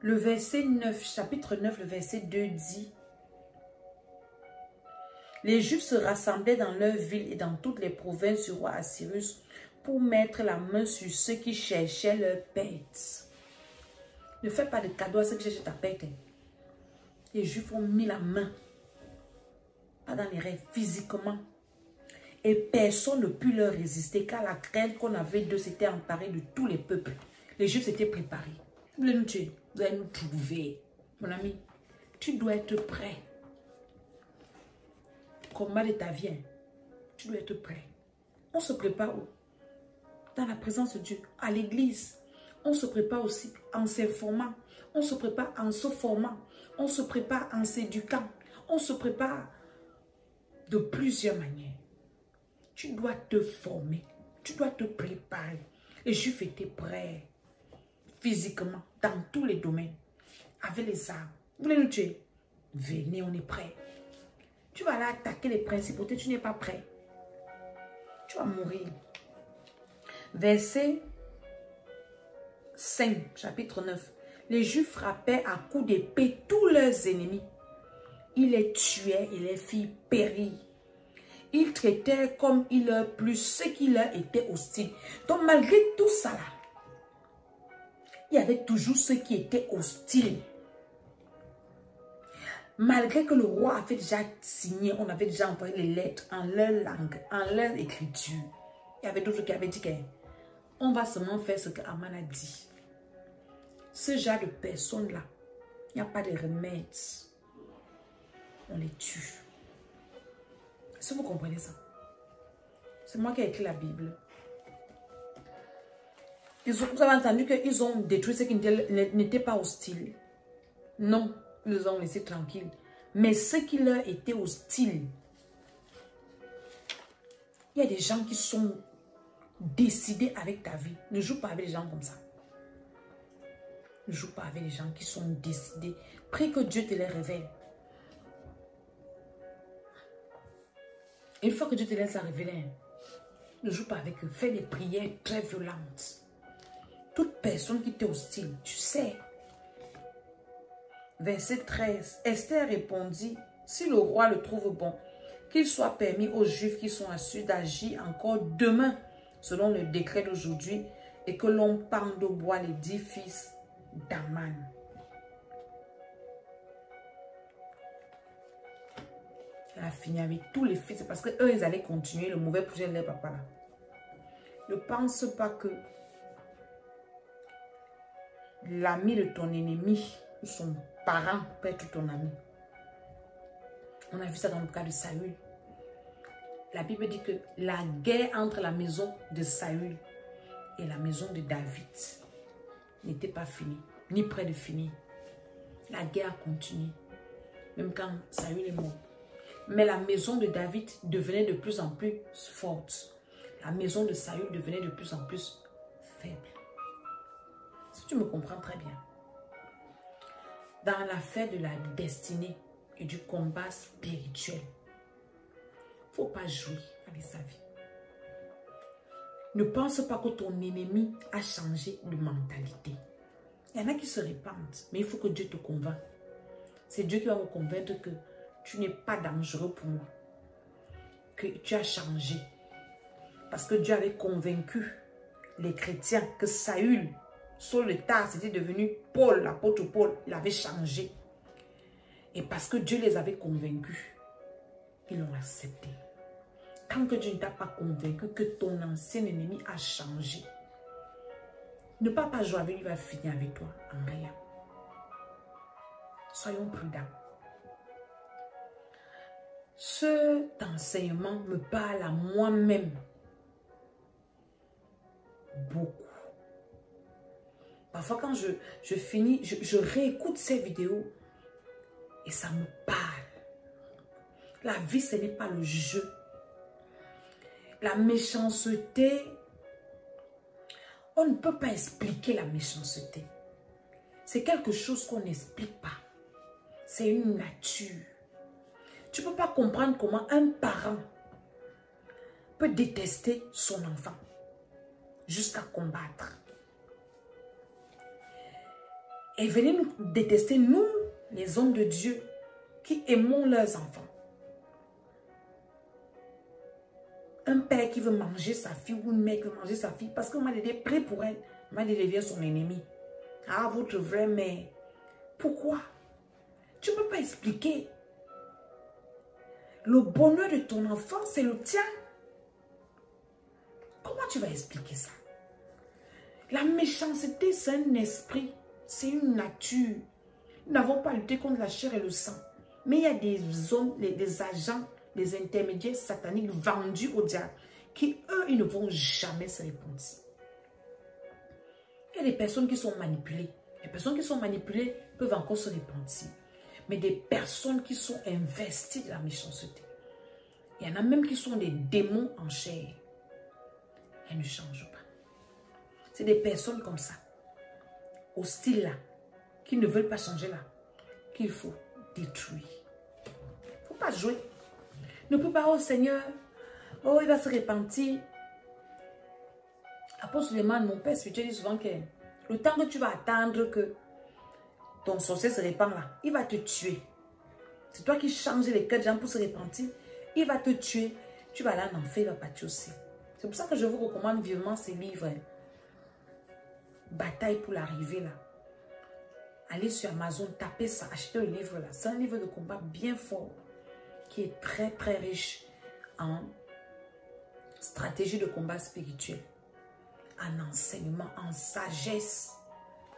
Le verset 9, chapitre 9, le verset 2 dit: les Juifs se rassemblaient dans leur ville et dans toutes les provinces du roi Assyrus pour mettre la main sur ceux qui cherchaient leur pète. Ne fais pas de cadeau à ceux qui cherchent ta pète. Les Juifs ont mis la main, pas dans les rêves, physiquement. Et personne ne put leur résister, car la crainte qu'on avait d'eux s'était emparée de tous les peuples. Les Juifs s'étaient préparés. Vous voulez nous tuer? Vous allez nous trouver. Mon ami, tu dois être prêt. Combat de ta vie, tu dois être prêt. On se prépare où? Dans la présence de Dieu, à l'église. On se prépare aussi en s'informant. On se prépare en se formant. On se prépare en s'éduquant. On se prépare de plusieurs manières. Tu dois te former. Tu dois te préparer. Les Juifs étaient prêts. Physiquement, dans tous les domaines. Avec les armes. Vous voulez nous tuer? Venez, on est prêts. Tu vas aller attaquer les principautés, tu n'es pas prêt. Tu vas mourir. Verset 5, chapitre 9. Les Juifs frappaient à coups d'épée tous leurs ennemis. Ils les tuaient et les firent périr. Ils traitaient comme il leur plut ceux qui leur étaient hostiles. Donc malgré tout ça là, il y avait toujours ceux qui étaient hostiles. Malgré que le roi avait déjà signé, on avait déjà envoyé les lettres en leur langue, en leur écriture. Il y avait d'autres qui avaient dit qu'on va seulement faire ce que Aman a dit. Ce genre de personnes-là, il n'y a pas de remède. On les tue. Est-ce que vous comprenez ça? C'est moi qui ai écrit la Bible. Vous avez entendu qu'ils ont détruit ceux qui n'étaient pas hostiles. Non. Ils les ont laissés tranquilles. Mais ceux qui leur étaient hostiles, il y a des gens qui sont décidés avec ta vie. Ne joue pas avec les gens comme ça. Ne joue pas avec les gens qui sont décidés. Prie que Dieu te les révèle. Une fois que Dieu te laisse la révéler, ne joue pas avec eux. Fais des prières très violentes. Toute personne qui t'est hostile, tu sais. Verset 13. Esther répondit: si le roi le trouve bon, qu'il soit permis aux Juifs qui sont assurés d'agir encore demain, selon le décret d'aujourd'hui, et que l'on pende au bois les 10 fils d'Aman. Elle a fini avec tous les fils, parce qu'eux, ils allaient continuer le mauvais projet de leur papa là. Ne pense pas que l'ami de ton ennemi, son parent peut être ton ami. On a vu ça dans le cas de Saül. La Bible dit que la guerre entre la maison de Saül et la maison de David n'était pas finie, ni près de finir. La guerre a continué, même quand Saül est mort. Mais la maison de David devenait de plus en plus forte. La maison de Saül devenait de plus en plus faible. Si tu me comprends très bien. Dans l'affaire de la destinée et du combat spirituel, il ne faut pas jouer avec sa vie. Ne pense pas que ton ennemi a changé de mentalité. Il y en a qui se répandent, mais il faut que Dieu te convainque. C'est Dieu qui va me convaincre que tu n'es pas dangereux pour moi. Que tu as changé. Parce que Dieu avait convaincu les chrétiens que Saül, sur le tard, c'était devenu Paul, l'apôtre Paul. Il avait changé. Et parce que Dieu les avait convaincus, ils l'ont accepté. Quand que Dieu ne t'a pas convaincu que ton ancien ennemi a changé, ne pas jouer avec lui, il va finir avec toi en rien. Soyons prudents. Cet enseignement me parle à moi-même beaucoup. Parfois, quand je finis, je réécoute ces vidéos et ça me parle. La vie, ce n'est pas le jeu. La méchanceté, on ne peut pas expliquer la méchanceté. C'est quelque chose qu'on n'explique pas. C'est une nature. Tu ne peux pas comprendre comment un parent peut détester son enfant jusqu'à combattre. Et venez nous détester, nous, les hommes de Dieu, qui aimons leurs enfants. Un père qui veut manger sa fille ou une mère qui veut manger sa fille parce que m'a dit prie pour elle. M'a dit devient son ennemi. Ah, votre vraie mère. Pourquoi? Tu ne peux pas expliquer. Le bonheur de ton enfant, c'est le tien. Comment tu vas expliquer ça? La méchanceté, c'est un esprit. C'est une nature. Nous n'avons pas lutté contre la chair et le sang. Mais il y a des hommes, des agents, des intermédiaires sataniques vendus au diable qui, eux, ils ne vont jamais se repentir. Il y a des personnes qui sont manipulées. Les personnes qui sont manipulées peuvent encore se repentir. Mais des personnes qui sont investies de la méchanceté. Il y en a même qui sont des démons en chair. Elles ne changent pas. C'est des personnes comme ça, hostiles là, qui ne veulent pas changer là, qu'il faut détruire. Il ne faut pas jouer. Ne peut pas, oh Seigneur, oh il va se repentir. Apôtre Suleiman, mon père spirituel, dit souvent que le temps que tu vas attendre que ton sorcier se répand là, il va te tuer. C'est toi qui changes les cœurs des gens pour se repentir. Il va te tuer. Tu vas aller en enfer, il va partir aussi. C'est pour ça que je vous recommande vivement ces livres. Bataille pour l'arrivée là. Allez sur Amazon, tapez ça, achetez le livre là. C'est un livre de combat bien fort qui est très très riche en stratégie de combat spirituel, en enseignement, en sagesse.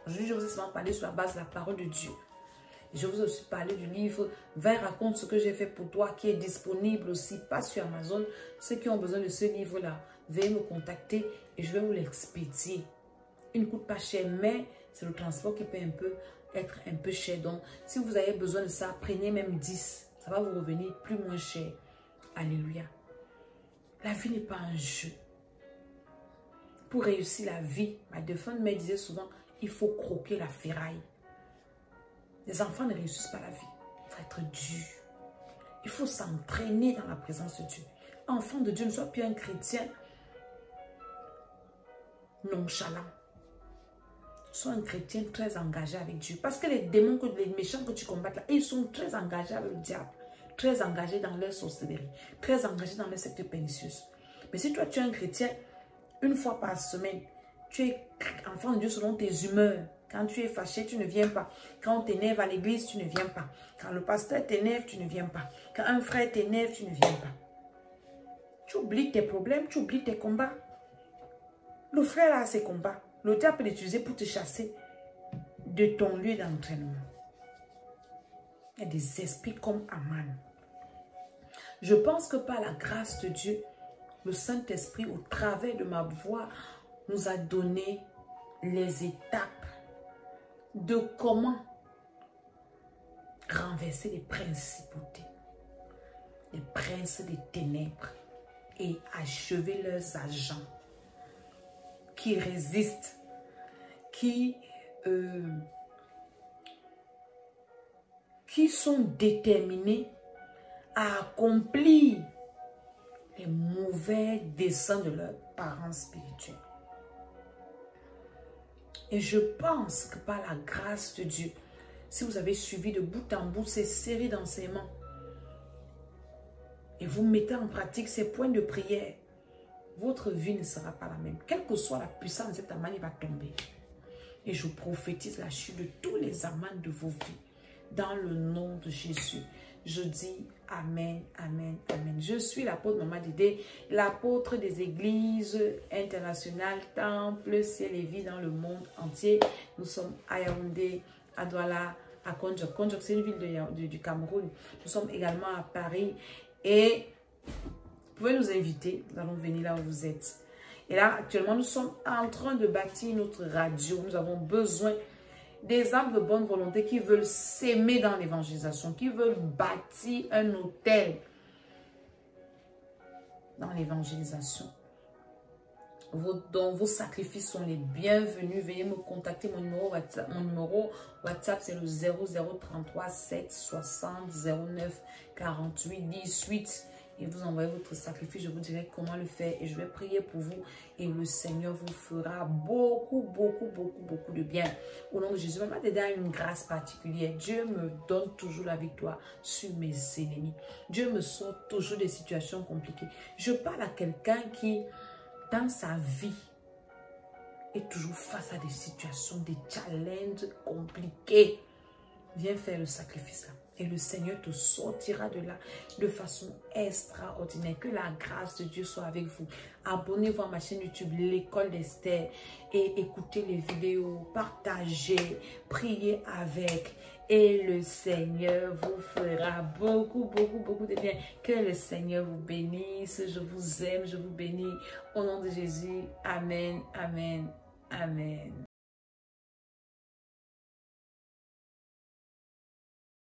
Aujourd'hui, je vous ai seulement parlé sur la base de la parole de Dieu. Je vous ai aussi parlé du livre « Va raconte ce que j'ai fait pour toi » qui est disponible aussi, pas sur Amazon. Ceux qui ont besoin de ce livre-là, veuillez me contacter et je vais vous l'expédier. Il ne coûte pas cher, mais c'est le transport qui peut être un peu cher. Donc, si vous avez besoin de ça, prenez même 10. Ça va vous revenir plus moins cher. Alléluia. La vie n'est pas un jeu. Pour réussir la vie, ma défunte mère disait souvent, il faut croquer la ferraille. Les enfants ne réussissent pas la vie. Il faut être dur. Il faut s'entraîner dans la présence de Dieu. Enfant de Dieu, ne sois plus un chrétien nonchalant. Sois un chrétien très engagé avec Dieu. Parce que les démons, les méchants que tu combattes là, ils sont très engagés avec le diable. Très engagés dans leur sorcellerie. Très engagés dans leur secte pernicieuse. Mais si toi, tu es un chrétien, une fois par semaine, tu es enfant de Dieu selon tes humeurs. Quand tu es fâché, tu ne viens pas. Quand on t'énerve à l'église, tu ne viens pas. Quand le pasteur t'énerve, tu ne viens pas. Quand un frère t'énerve, tu ne viens pas. Tu oublies tes problèmes, tu oublies tes combats. Le frère a ses combats. Le diable peut l'utiliser pour te chasser de ton lieu d'entraînement. Il y a des esprits comme Aman. Je pense que par la grâce de Dieu, le Saint-Esprit, au travers de ma voix, nous a donné les étapes de comment renverser les principautés, les princes des ténèbres et achever leurs agents qui résistent, qui sont déterminés à accomplir les mauvais desseins de leurs parents spirituels. Et je pense que par la grâce de Dieu, si vous avez suivi de bout en bout ces séries d'enseignements et vous mettez en pratique ces points de prière, votre vie ne sera pas la même. Quelle que soit la puissance de cet aman, il va tomber. Et je prophétise la chute de tous les amans de vos vies. Dans le nom de Jésus, je dis Amen, Amen, Amen. Je suis l'apôtre Maman Dédé, l'apôtre des églises internationales, Temple, Ciel et Vie dans le monde entier. Nous sommes à Yaoundé, à Douala, à Konjok. Konjok, c'est une ville du Cameroun. Nous sommes également à Paris et vous pouvez nous inviter. Nous allons venir là où vous êtes. Et là, actuellement, nous sommes en train de bâtir notre radio. Nous avons besoin des âmes de bonne volonté qui veulent s'aimer dans l'évangélisation, qui veulent bâtir un hôtel dans l'évangélisation. Vos dons, vos sacrifices sont les bienvenus. Veuillez me contacter. Mon numéro WhatsApp, c'est le 0033 7 60 09 48 18. Et vous envoyez votre sacrifice. Je vous dirai comment le faire. Et je vais prier pour vous. Et le Seigneur vous fera beaucoup de bien. Au nom de Jésus, même t'aider à une grâce particulière. Dieu me donne toujours la victoire sur mes ennemis. Dieu me sort toujours des situations compliquées. Je parle à quelqu'un qui, dans sa vie, est toujours face à des situations, des challenges compliqués. Viens faire le sacrifice là. Et le Seigneur te sortira de là de façon extraordinaire. Que la grâce de Dieu soit avec vous. Abonnez-vous à ma chaîne YouTube, l'École d'Esther. Et écoutez les vidéos, partagez, priez avec. Et le Seigneur vous fera beaucoup de bien. Que le Seigneur vous bénisse. Je vous aime, je vous bénis. Au nom de Jésus, amen, amen, amen.